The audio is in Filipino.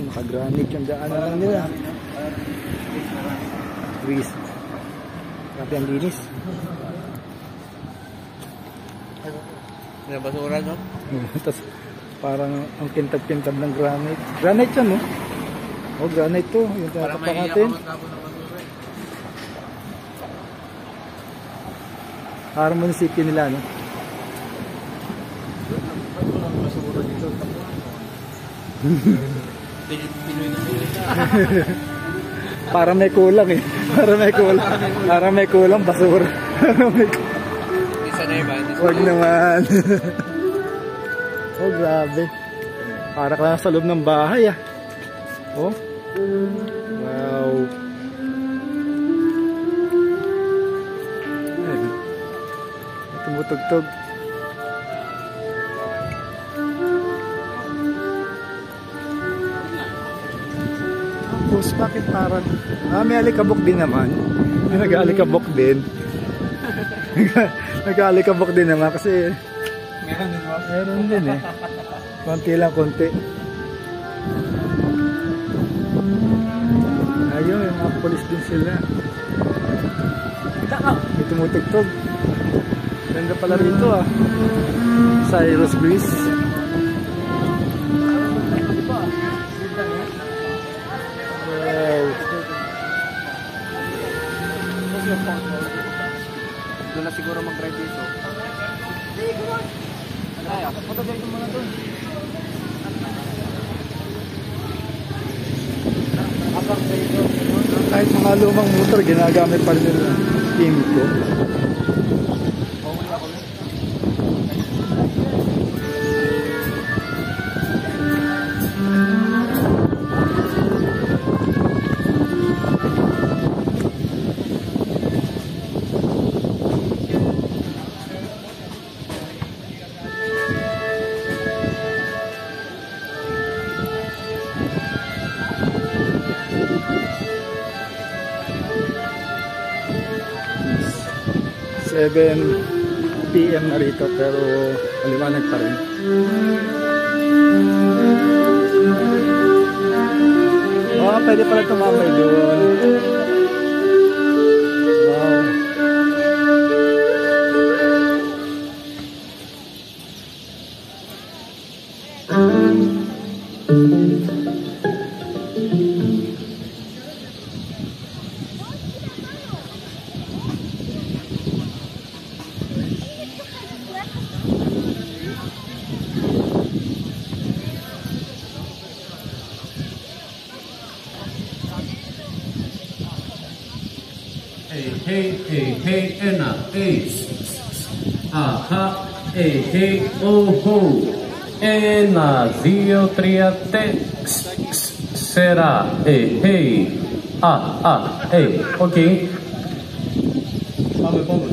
Naka-granite yung daan na lang nila. Grease. Grabe ang linis. May basura, no? Tapos parang ang kintab-kintab ng granite. Granite yan, no? Oh, granite to. Yung tatapak natin. Parang munisipyo nila, no? Para may kulang eh. Para may kulang. Para may kulang basura. Isa na iba. Huwag naman. Oh, grabe. Para ka lang sa loob ng bahay ah. Oh. Wow. Ay. Tumutugtog. Tapos bakit parang may alikabok din naman. Nag-aalikabok din. Nag-aalikabok din naman kasi meron din eh. Konti lang, konti. Ayun, yung mga polis din sila. May tumutugtog. Ganda pala rito ah. Cyrus Grease. Doon na siguro mag-drive dito. Patagay mo na doon. Kahit mga lumang motor, ginagamit pa rin nila Kimco. PM na rito pero maliwanag pa rin. Oh, pwede pala tumambay doon. Wow. Hey, ena, hey, oh, ena, zio, triate, será, hey, okay. Vamos.